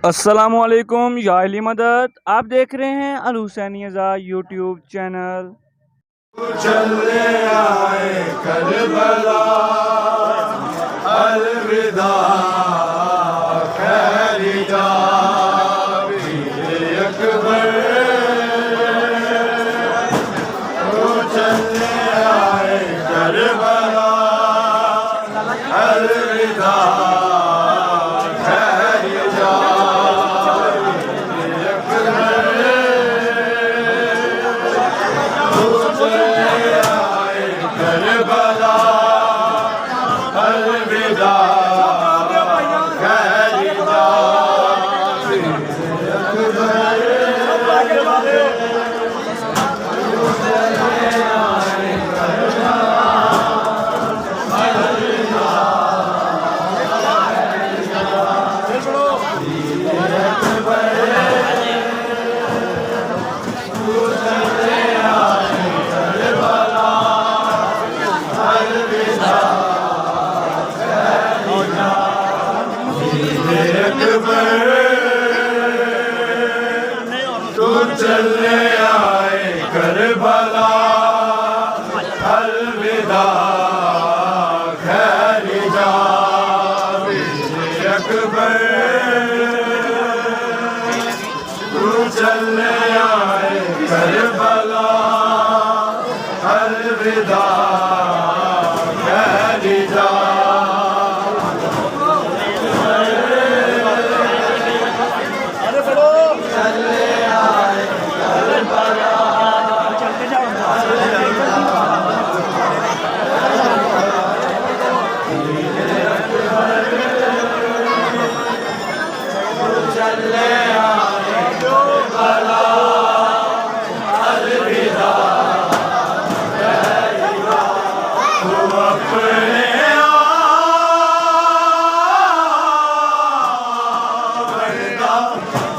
अस्सलामुअलैकुम या अली मदद। आप देख रहे हैं अल हुसैनिया यूट्यूब चैनल। चलने आए करबला, अलविदा खैरिदा वीर अकबर। तो चलने आए करबला, अलविदा खैरिदा वीर अकबर। तो चलने आए करबला, अलविदा खैरिदा वीर अकबर। तो चलने आए करबला, अलविदा खैरिदा वीर अकबर। तो चलने आए करबला, अलविदा खैरिदा।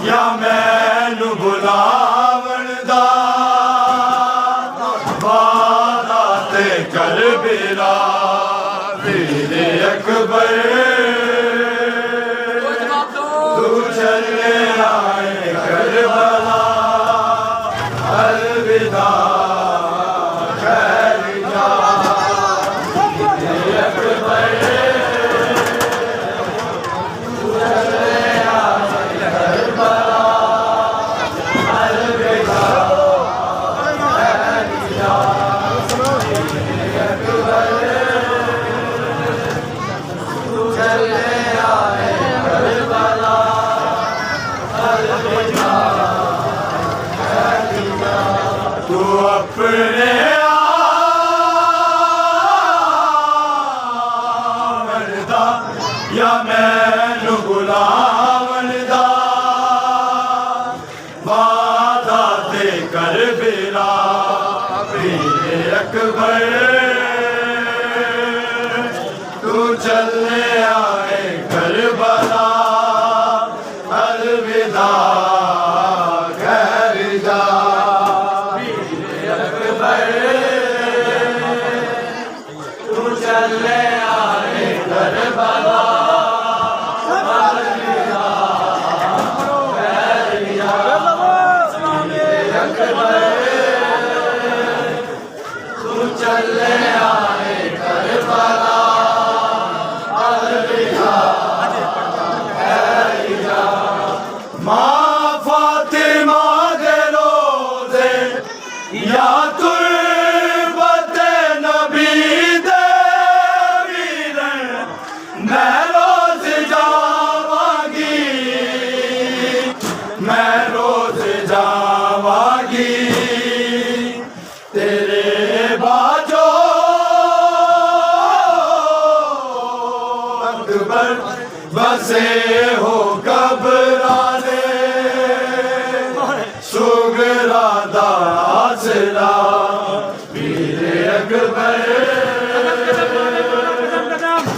या मैनू बुलावण दा वादा ते करबला वीर अकबर। तू चलने आए करबला, अलविदा खैरिदा वीर अकबर। तू अपने आवण दा या मैनू बुलावण दा वादा ते करबला वीर अकबर। तू चलने आए करबला, अलविदा खैरिदा वीर अकबर। तू चलने आए करबला, अलविदा खैरिदा वीर अकबर। तू चलने आए करबला, अलविदा खैरिदा। माँ फातिमा दे रोज़े या तुर्बत नबी दे वीरन मैं रोज़ जावांगी, मैं रोज़ जावांगी। तेरे बाजो अकबर बसे हो कब्राने, सुगरा दा आसरा वीर अकबर।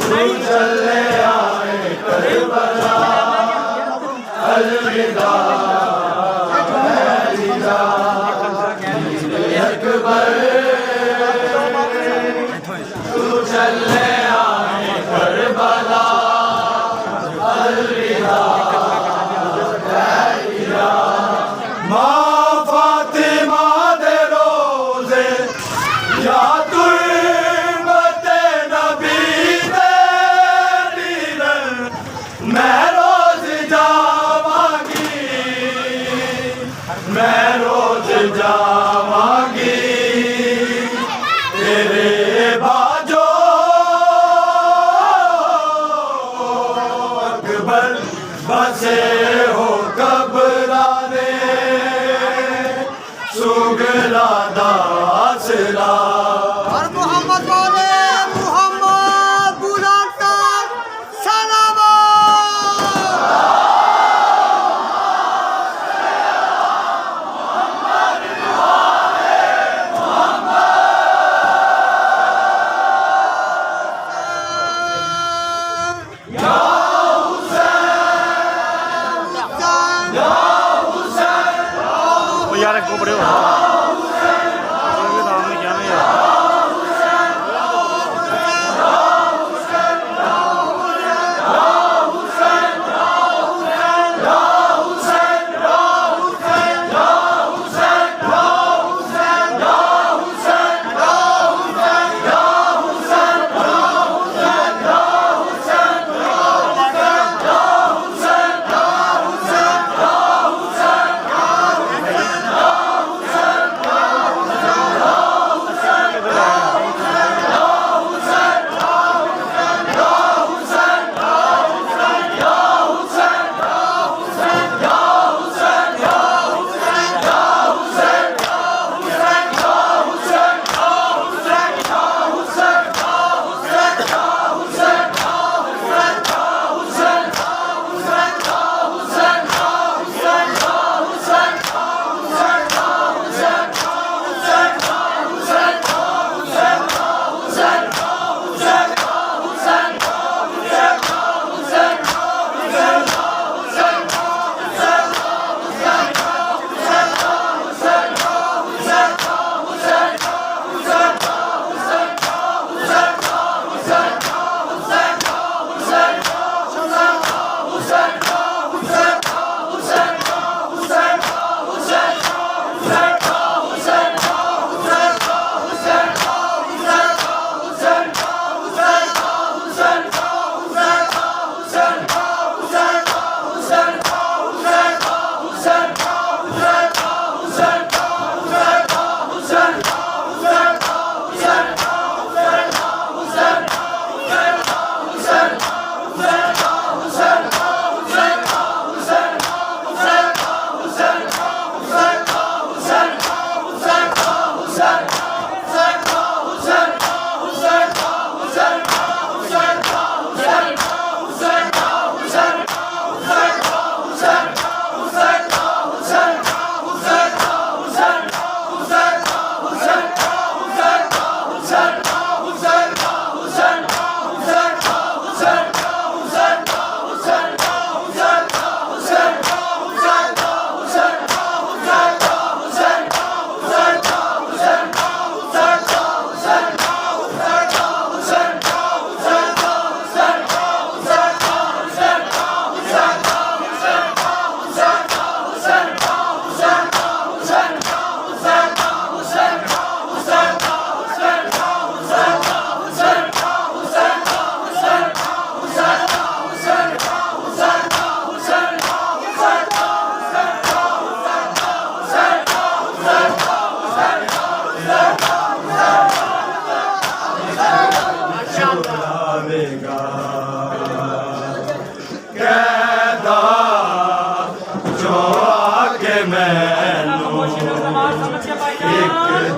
तू चले आए करबला, अलविदा खैरिदा वीर अकबर। तू चले आए करबला, अलविदा बसे हो कबराने सुगरा दासरा और मोहम्मद बोले मोहम्मद बुलाता सलाम यार को बड़े हो नाम क्या है यार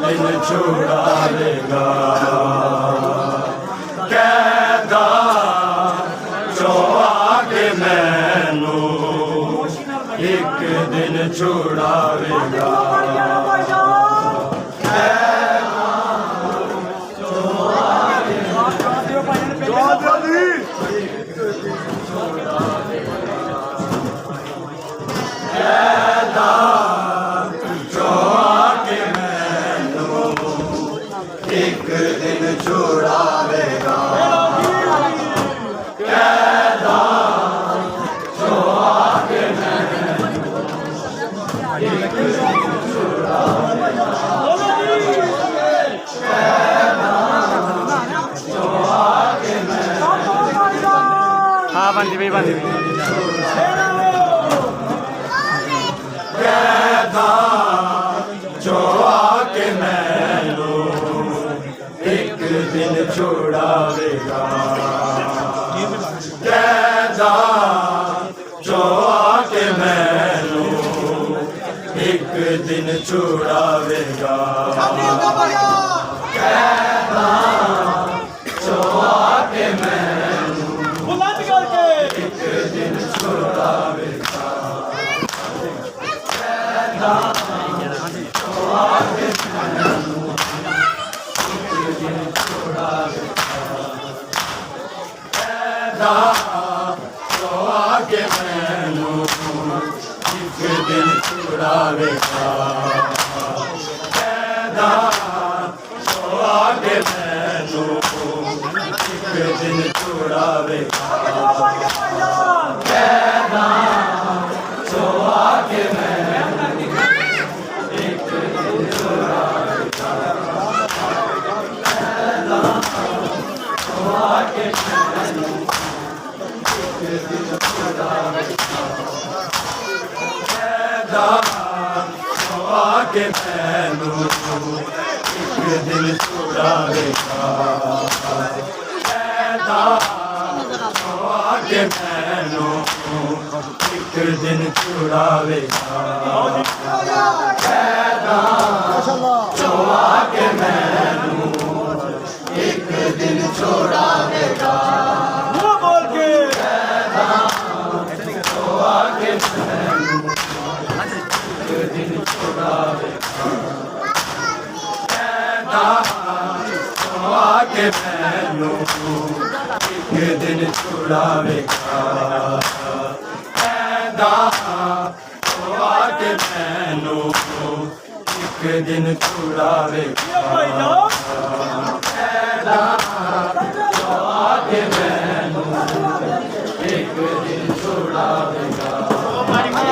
दिन छुड़ाएगा कैदा जो आके मैनू एक दिन छुड़ाएगा एक दिन छुड़ावेगा कैदा जो आके एक दिन छुड़ावेगा कैदा जो आके हाँ बंदी भाई बंदी कैदा जो आके मैनू एक दिन छुड़ावेगा कैदा दिन छुड़ावेगा जो आके मैनू बुलंद करके एक दिन छुड़ावेगा जो आके मैनू एक दिन छुड़ावेगा जो आके मैनू एक दिन छुड़ावेगा जो आके मैनू एक दिन छुड़ावेगा जो आके मैनू एक दिन छुड़ावेगा जो आके मैनू एक दिन छुड़ावेगा जो आके मैनू एक दिन छुड़ावेगा जो आके मैनू एक दिन छुड़ावेगा जो आके मैनू एक दिन छुड़ावेगा बोल के जो आके मैनू एक दिन छुड़ावेगा जो आके मैनू एक दिन छुड़ावेगा जो आके मैनू एक दिन छुड़ावेगा जो आके मैनू एक दिन छुड़ावेगा जो आके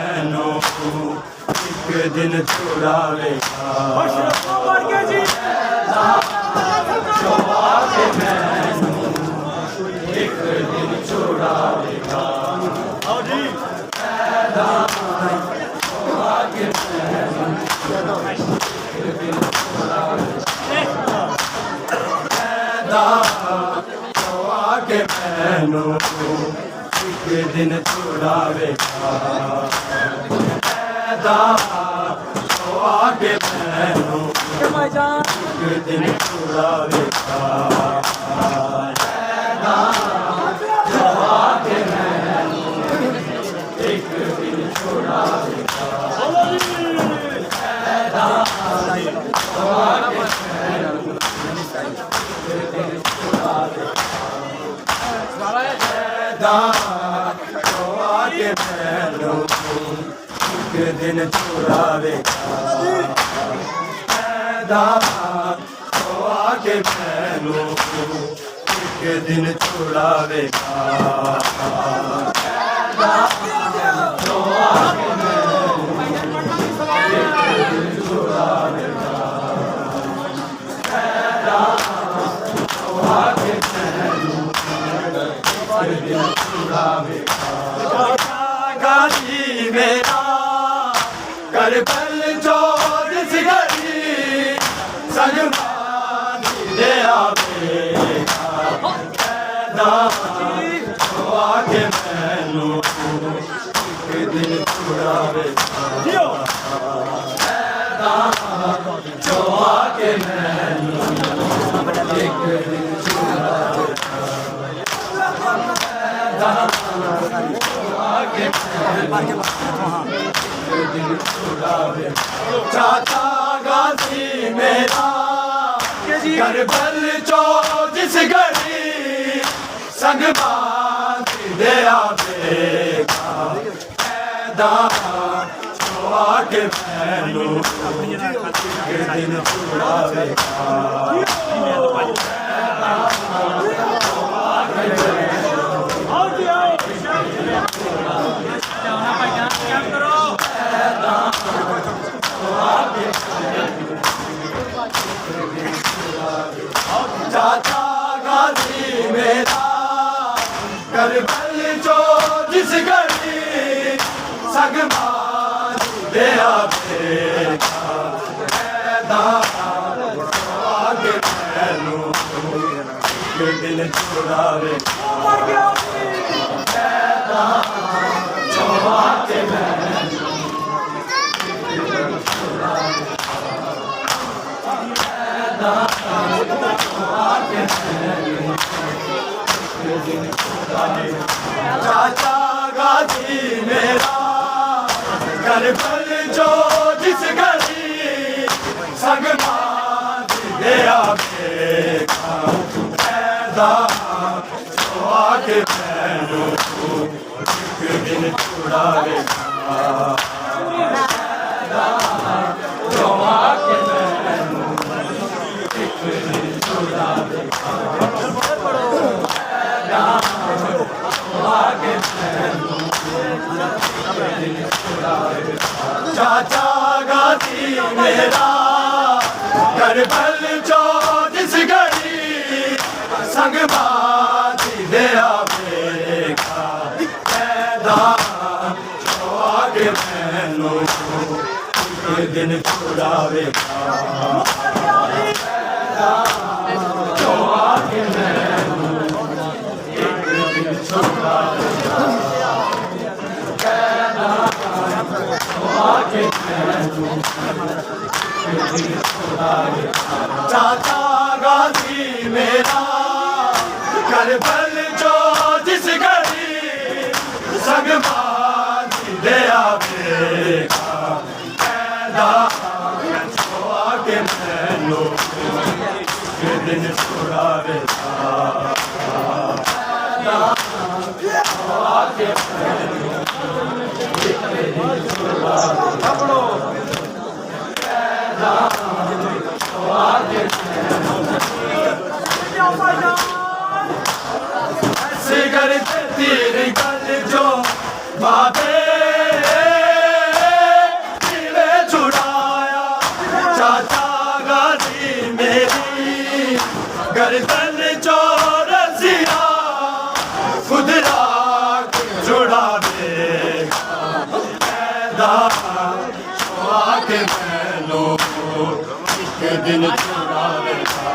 मैनू एक दिन छुड़ावेगा जो आके मैनू एक दिन छुड़ावेगा जो आके मैनू एक दिन छुड़ावेगा जो आके मैनू जो आके मैनू एक दिन छुड़ावेगा जो आके मैनू एक दिन छुड़ावेगा जो आके मैनू एक दिन छुड़ावेगा जो आके मैनू जो आके मैनू एक दिन छुड़ावेगा जो आके मैनू एक दिन छुड़ावेगा जो आके मैनू एक दिन छुड़ावेगा जो आके मैनू एक दिन छुड़ावेगा गाजी मेरा करबल जो जिस घड़ी सजमान दे आवेगा जो आके मैनू एक दिन छुड़ावेगा जो आके मैनू एक दिन छुड़ावेगा चाचा गाजी मेरा करबल जो जिस घड़ी संग बांध दे आवेगा जो आके मैनू एक दिन छुड़ावेगा चाचा गाजी मेरा करबल जो दिन छुड़ावे चाचा गाजी मेरा घर पर जो जिस घड़ी संग मात गया बेका पैदा जो आके मैनू एक दिन छुड़ावे जो आके मैनू एक दिन छुड़ावे चाचा गाती मेरा घर बल जो जिस घड़ी संग बाती दया बेका पैदा जो आगे मैनू एक दिन छुड़ावेगा जो आगे मैनू एक दिन छुड़ावेगा चाचा गाजी मेरा घर बल जो जिस घड़ी संग बाजी दया बेका पैदा जो आगे मैनू एक दिन छुड़ावेगा जो आगे मैनू एक दिन छुड़ावेगा सिगर तीर गल जो बाबे दिले छुड़ाया चाचा गाजी मेरी गर्दन जो रसिया खुद राख छुड़ा देगा पैदा आके मैनू एक दिन छुड़ावेगा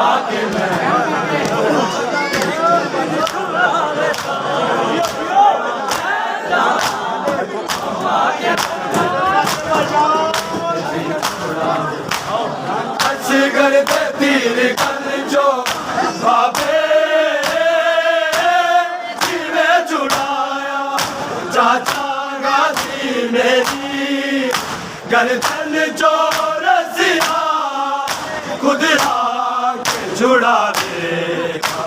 आके सिगर तीर कल जो बाबे जिले छुड़ाया चाचा गाजी मेरी गर्दन जो रसिया खुद राख छुड़ा देगा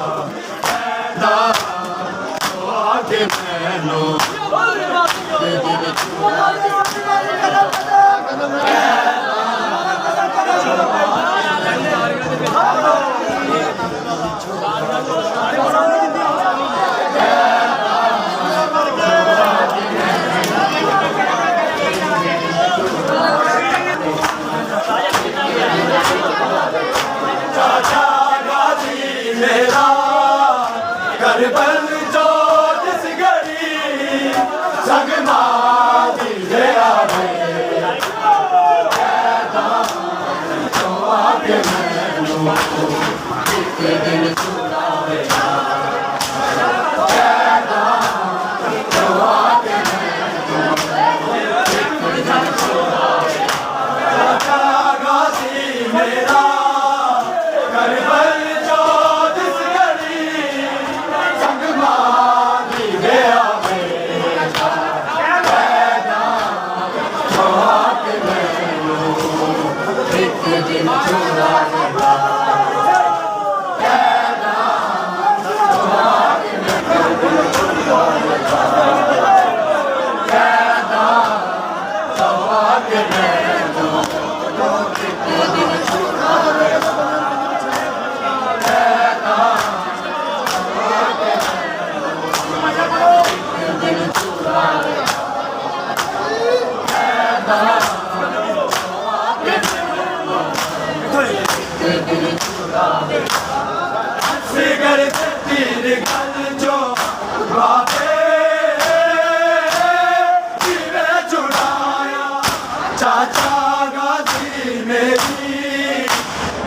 पैदा जो आगे मैनू चाचा गाजी मेरा घर बल जो जिस घड़ी संग माती दया बेका जो आगे मैनू एक दिन छुड़ावेगा जो आगे मैनू एक दिन छुड़ावेगा चाचा गाजी मेरा घर बल जो जिस घड़ी संग माती दया बेका पैदा जो आगे मैनू एक दिन छुड़ावेगा पैदा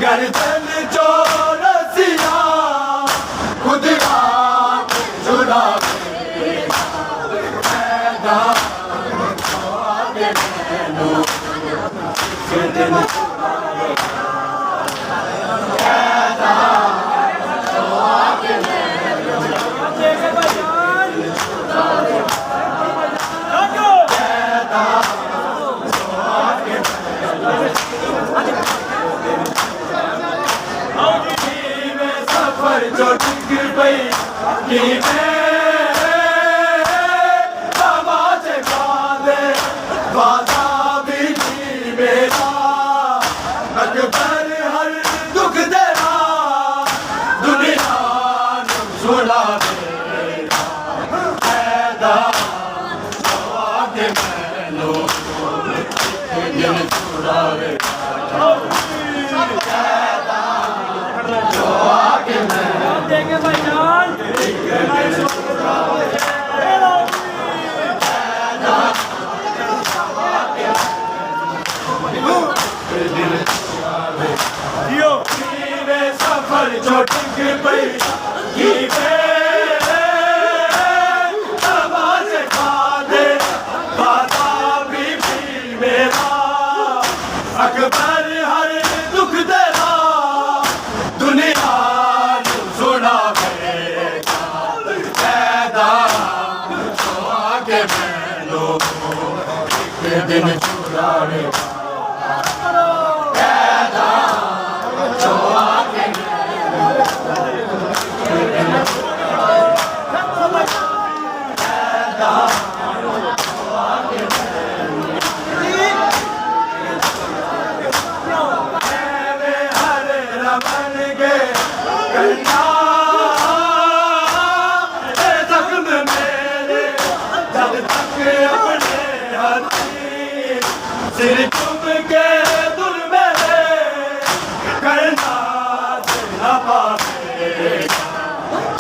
गर्दन चौरसिया खुद रात छुड़ावे पैदा आगे मैनू दिन जो टिक गई कि आवाज गाने वादा भी थी मेरा अकबर हर दुख तेरा दुनिया सुना पैदा आगे मैनू दिन छुड़ावे देंगे भाईजान जियो मेरे सफर जो टिक पई की आवाज गाने वादा भी मेरा अकबर हर दुख तेरा दुनिया सुना पैदा आगे मैनू एक दिन छुड़ावे पैदा आगे रमन के करना जख्म मेरे जब तक अपने हथी सिर चुम के दुल मेरे करना न पावे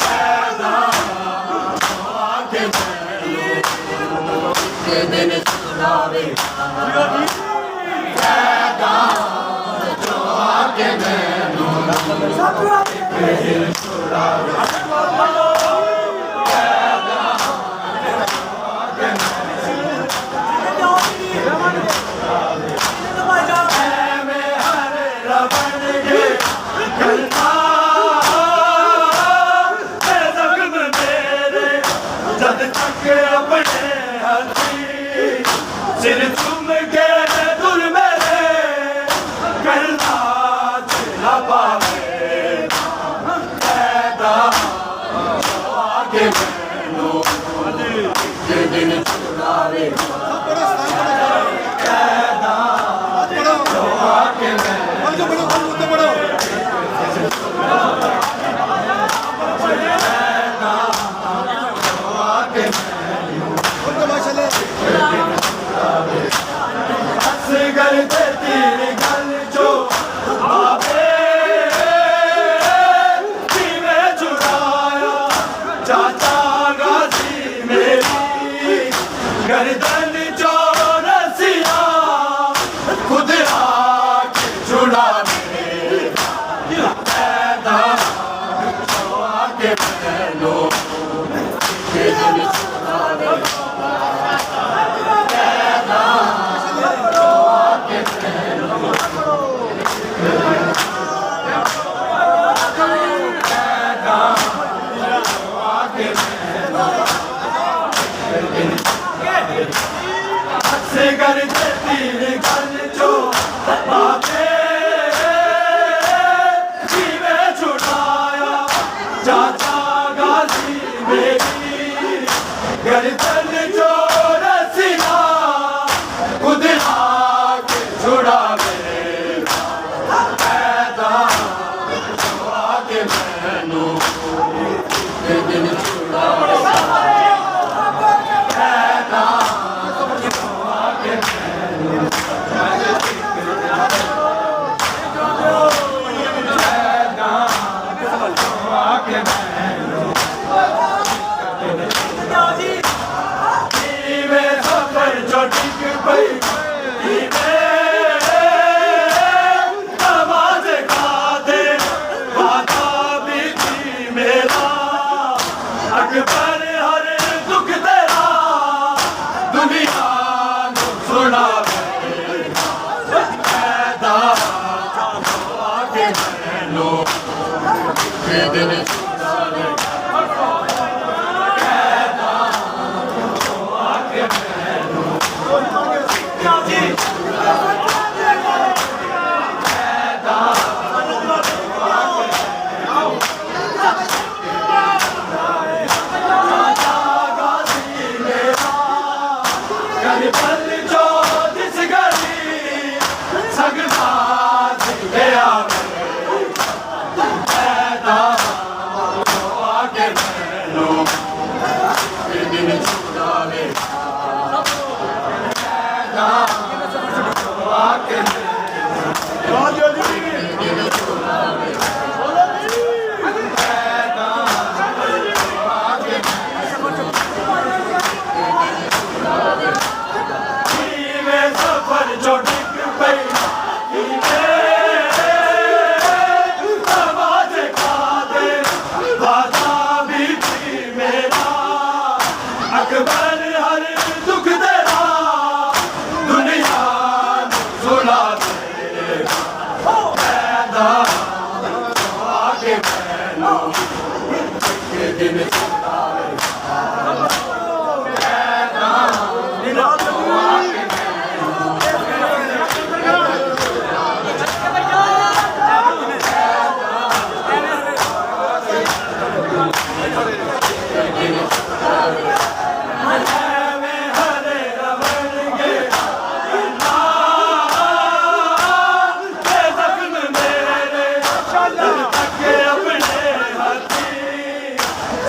पैदा आगे मैनू दिन छुड़ावे पैदा आगे मैनू दिन छुड़ावे अपने हथी सिर चुम के दुल मेरे करना न पावे पैदा आगे मैनू दिन छुड़ावे पैदा आगे असगर तीर गल जो आवे में छुड़ाया चाचा गाजी मेरी गर्दन चौरसिया खुद आके छुड़ावे पैदा आगे मैनू दिन छुड़ावे असगर तीर गल जो आवे में छुड़ाया चाचा गाजी मेरी गर्दन चौरसिया खुद आके छुड़ावे पैदा आगे मैनू दिन छुड़ावे पैदा आगे मैनू आगे मैनू सफर जो टिक पई आवाज गा मैनू के दिन सफर जो डिग पई आवाज खा दे वादा भी थी मेरा अकबर हर दुख तेरा दुनिया सुना दे पैदा आगे मैनू के दिन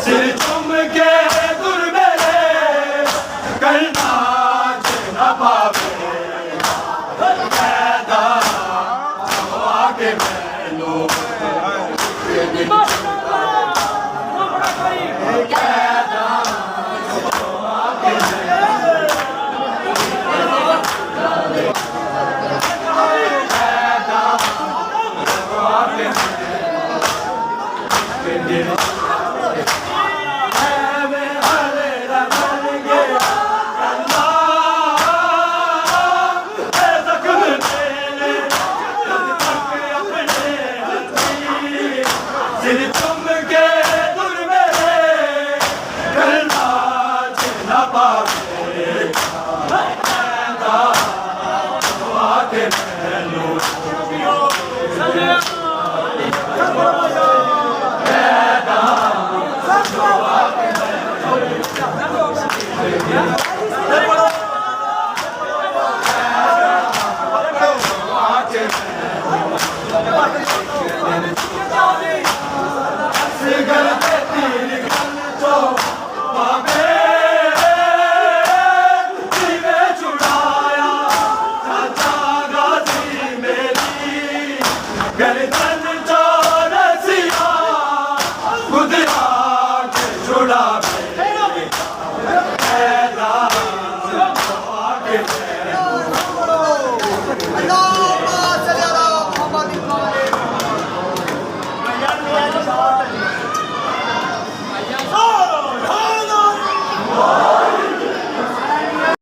सिर चुम के गुर मेरे करना न पावे पैदा आगे मैनू सिर चुम के दुर मेरे करना न पावे पैदा आगे मैनू गर्दन जो रसिया खुद आके छुड़ा